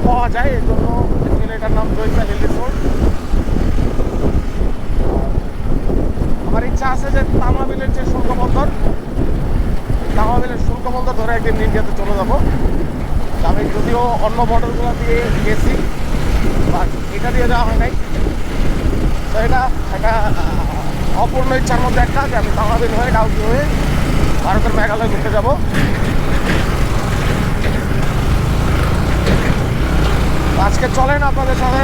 পাওয়া যায়, এই জন্য এটার নাম জয়িতা হিল রিসোর্ট। আমার ইচ্ছা আছে যে তামাবিলের যে শুল্ক বন্দর, তামাবিলের শুল্ক বন্দর ধরে একদিন ইন্ডিয়াতে চলে যাবো। আমি যদিও অন্য বর্ডারগুলো দিয়ে গেছি, বাট এটা দিয়ে যাওয়া হয় নাই। তো এটা একটা অপূর্ণ ইচ্ছার মধ্যে একটা, যে আমি তামাবিল হয়ে ডাউকি হয়ে ভারতের মেঘালয় ঘুরতে যাব। আজকে চলেন আপনাদের সাথে